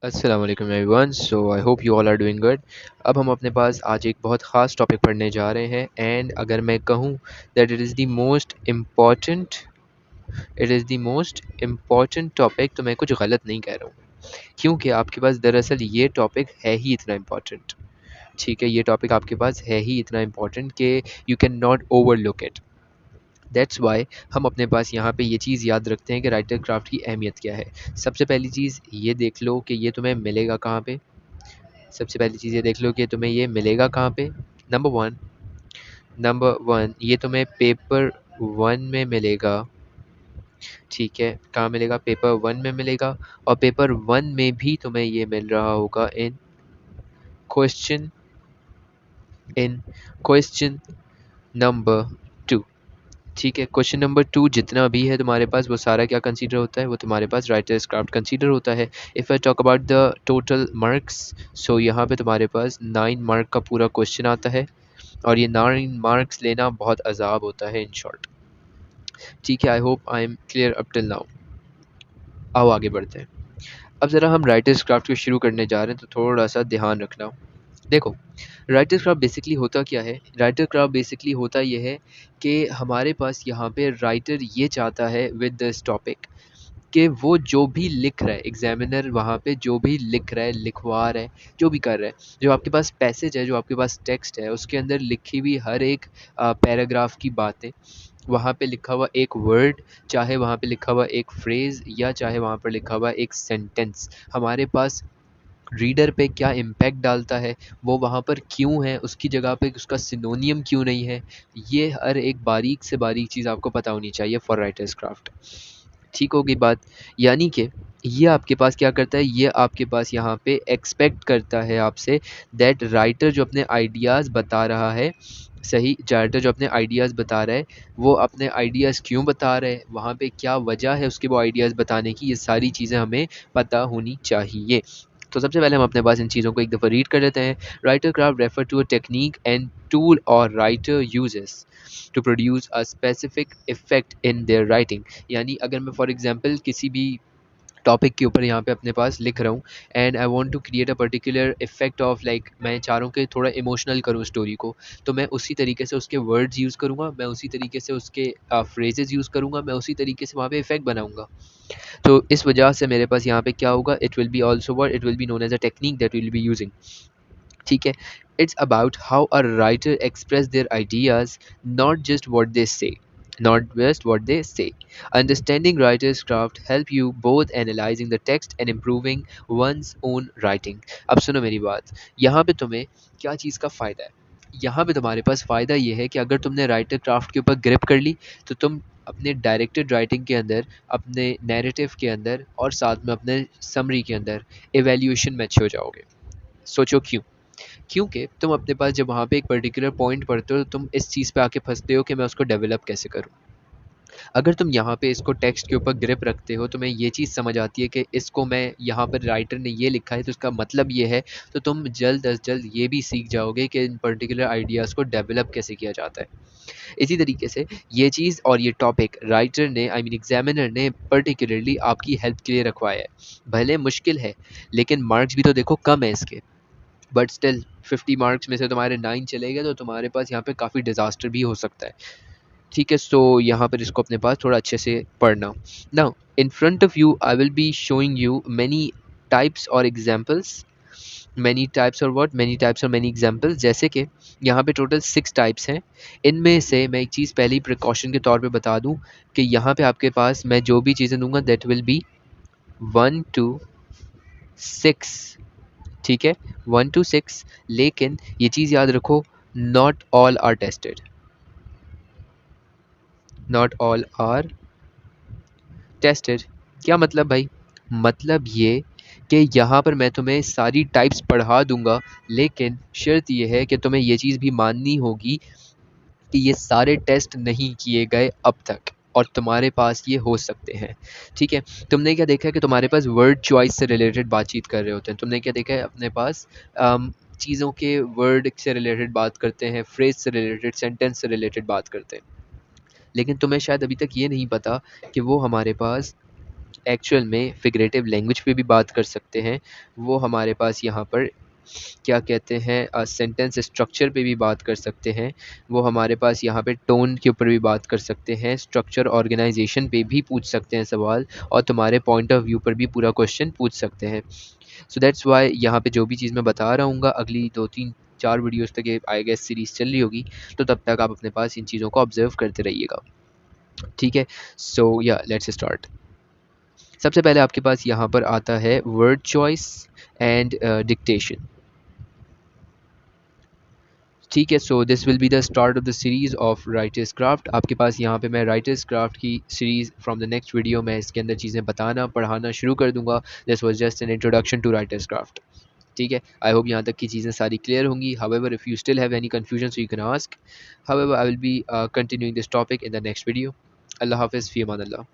अस्सलाम वालेकुम everyone. So I hope you all are doing good. अब हम अपने पास आज एक बहुत ख़ास टॉपिक पढ़ने जा रहे हैं एंड अगर मैं कहूँ that it is the most important topic तो मैं कुछ गलत नहीं कह रहा हूँ, क्योंकि आपके पास दरअसल ये टॉपिक है ही इतना इम्पॉर्टेंट। ठीक है, ये टॉपिक आपके पास है ही इतना इम्पॉर्टेंट कि you can not overlook it. That's why हम अपने पास यहाँ पे ये चीज़ याद रखते हैं कि राइटर क्राफ्ट की अहमियत क्या है। सबसे पहली चीज़ ये देख लो कि ये तुम्हें मिलेगा कहाँ पे। सबसे पहली चीज़ ये देख लो कि तुम्हें ये मिलेगा कहाँ पे। नंबर वन नंबर वन ये तुम्हें पेपर वन में मिलेगा। ठीक है, कहाँ मिलेगा? पेपर वन में मिलेगा। और पेपर वन में भी तुम्हें ये मिल रहा होगा question in question number two. ठीक है, क्वेश्चन नंबर टू जितना भी है तुम्हारे पास वो सारा क्या कंसीडर होता है? वो तुम्हारे पास राइटर्स क्राफ्ट कंसीडर होता है। If I talk about the total marks, so यहाँ पे तुम्हारे पास 9 मार्क का पूरा क्वेश्चन आता है और ये 9 मार्क्स लेना बहुत अजाब होता है इन शॉर्ट। ठीक है, I hope I am clear up till now. आओ आगे बढ़ते हैं। अब ज़रा हम राइटर्स क्राफ्ट को शुरू करने जा रहे हैं तो थोड़ा सा ध्यान रखना। देखो, राइटर क्राफ्ट बेसिकली होता क्या है? राइटर क्राफ्ट बेसिकली होता ये है कि हमारे पास यहाँ पे राइटर ये चाहता है विद दिस टॉपिक कि वो जो भी लिख रहा है, एग्जामिनर वहाँ पे जो भी लिख रहा है, लिखवा रहा है, जो भी कर रहा है, जो आपके पास पैसेज है, जो आपके पास टेक्स्ट है, उसके अंदर लिखी हुई हर एक पैराग्राफ की बातें, वहाँ पे लिखा हुआ एक वर्ड, चाहे वहाँ पे लिखा हुआ एक फ्रेज़ या चाहे वहाँ पर लिखा हुआ एक सेंटेंस, हमारे पास रीडर पे क्या इम्पैक्ट डालता है, वो वहाँ पर क्यों है, उसकी जगह पे उसका सिनोनियम क्यों नहीं है, ये हर एक बारीक से बारीक चीज़ आपको पता होनी चाहिए फॉर राइटर्स क्राफ्ट। ठीक होगी बात? यानी कि ये आपके पास क्या करता है, ये आपके पास यहाँ पे एक्सपेक्ट करता है आपसे दैट राइटर जो अपने आइडियाज़ बता रहा है, सही, राइटर जो अपने आइडियाज़ बता रहा है, वो अपने आइडियाज़ क्यों बता रहा है, वहाँ पे क्या वजह है उसके वो आइडियाज़ बताने की, ये सारी चीज़ें हमें पता होनी चाहिए। तो सबसे पहले हम अपने पास इन चीज़ों को एक दफ़ा रीड कर लेते हैं। Writer craft refer to a technique and tool और writer uses to produce a specific effect in their writing. यानी अगर मैं फॉर एग्जांपल किसी भी टॉपिक के ऊपर यहाँ पे अपने पास लिख रहा हूँ and I want to create a particular effect of like, मैं चाह रहा हूँ कि थोड़ा इमोशनल करूँ स्टोरी को, तो मैं उसी तरीके से उसके वर्ड्स यूज़ करूँगा, मैं उसी तरीके से उसके फ्रेजेस यूज़ करूँगा, मैं उसी तरीके से वहाँ पे इफेक्ट बनाऊँगा। तो इस वजह से मेरे पास यहाँ पे क्या होगा, it will be also word, it will be known as a technique that will be using. ठीक है, it's about how a writer express their ideas, not just what they say, not just what they say. Understanding writer's craft help you both analyzing the text and improving one's own writing. अब सुनो मेरी बात, यहाँ पे तुम्हें क्या चीज़ का फ़ायदा है? यहाँ पे तुम्हारे पास फ़ायदा ये है कि अगर तुमने राइटर क्राफ्ट के ऊपर ग्रिप कर ली तो तुम अपने डायरेक्टेड राइटिंग के अंदर, अपने नैरेटिव के अंदर और साथ में अपने समरी के अंदर एवेल्यूएशन में अच्छे हो जाओगे। सोचो क्यों? क्योंकि तुम अपने पास जब वहाँ पे एक पर्टिकुलर पॉइंट पढ़ते हो तो तुम इस चीज़ पे आके फँसते हो कि मैं उसको डेवलप कैसे करूँ। अगर तुम यहाँ पे इसको टेक्स्ट के ऊपर ग्रिप रखते हो, तुम्हें ये चीज़ समझ आती है कि इसको मैं यहाँ पर राइटर ने ये लिखा है तो इसका मतलब ये है, तो तुम जल्द अज़ जल्द ये भी सीख जाओगे कि इन पर्टिकुलर आइडियाज़ को डेवलप कैसे किया जाता है। इसी तरीके से ये चीज़ और ये टॉपिक राइटर ने, आई मीन एग्जामिनर ने पर्टिकुलरली आपकी हेल्प के लिए रखवाया है। भले मुश्किल है, लेकिन मार्क्स भी तो देखो कम है इसके, बट स्टिल 50 मार्क्स में से तुम्हारे 9 चले गए तो तुम्हारे पास यहाँ पे काफ़ी डिज़ास्टर भी हो सकता है। ठीक है, सो यहाँ पर इसको अपने पास थोड़ा अच्छे से पढ़ना। Now in front of you I will be showing you many types और एग्जाम्पल्स, मैनी टाइप्स और व्हाट, मैनी टाइप्स और मैनी एग्जाम्पल्स, जैसे कि यहाँ पे टोटल 6 टाइप्स हैं। इनमें से मैं एक चीज़ पहले ही प्रिकॉशन के तौर पे बता दूँ कि यहाँ पे आपके पास मैं जो भी चीज़ें दूंगा दैट विल बी 1 to 6। ठीक है, 1 to 6, लेकिन ये चीज़ याद रखो, not all are tested, not all are tested. क्या मतलब भाई? मतलब ये कि यहाँ पर मैं तुम्हें सारी टाइप्स पढ़ा दूंगा, लेकिन शर्त ये है कि तुम्हें ये चीज़ भी माननी होगी कि ये सारे टेस्ट नहीं किए गए अब तक और तुम्हारे पास ये हो सकते हैं। ठीक है, तुमने क्या देखा है कि तुम्हारे पास वर्ड चॉइस से रिलेटेड बातचीत कर रहे होते हैं, तुमने क्या देखा है अपने पास, चीज़ों के वर्ड से रिलेटेड बात करते हैं, फ्रेज से रिलेटेड, सेंटेंस से रिलेटेड बात करते हैं, लेकिन तुम्हें शायद अभी तक ये नहीं पता कि वो हमारे पास एक्चुअल में फिगरेटिव लैंग्वेज पे भी बात कर सकते हैं, वो हमारे पास यहाँ पर क्या कहते हैं सेंटेंस स्ट्रक्चर पे भी बात कर सकते हैं, वो हमारे पास यहाँ पे टोन के ऊपर भी बात कर सकते हैं, स्ट्रक्चर ऑर्गेनाइजेशन पे भी पूछ सकते हैं सवाल, और तुम्हारे पॉइंट ऑफ व्यू पर भी पूरा क्वेश्चन पूछ सकते हैं। सो दैट्स वाई यहाँ पे जो भी चीज़ मैं बता रहा हूँ अगली 2 3 4 वीडियोज़ तक ये आई गेस सीरीज़ चल रही होगी, तो तब तक आप अपने पास इन चीज़ों को ऑब्जर्व करते रहिएगा। ठीक है, सो या लेट्स स्टार्ट। सबसे पहले आपके पास यहाँ पर आता है वर्ड चॉइस एंड डिक्टेशन। ठीक है, so this will be the start of the series of writer's craft. आपके पास यहाँ पे मैं राइटर्स क्राफ्ट की series from the next video में इसके अंदर चीज़ें बताना पढ़ाना शुरू कर दूँगा। This was just an introduction to writer's craft. ठीक है, आई होप यहाँ तक की चीज़ें सारी क्लियर होंगी। However if you still have any confusion so you can ask. However I will be continuing this topic in the next video. अल्लाह हाफ़िज़, फ़ी अमान अल्लाह।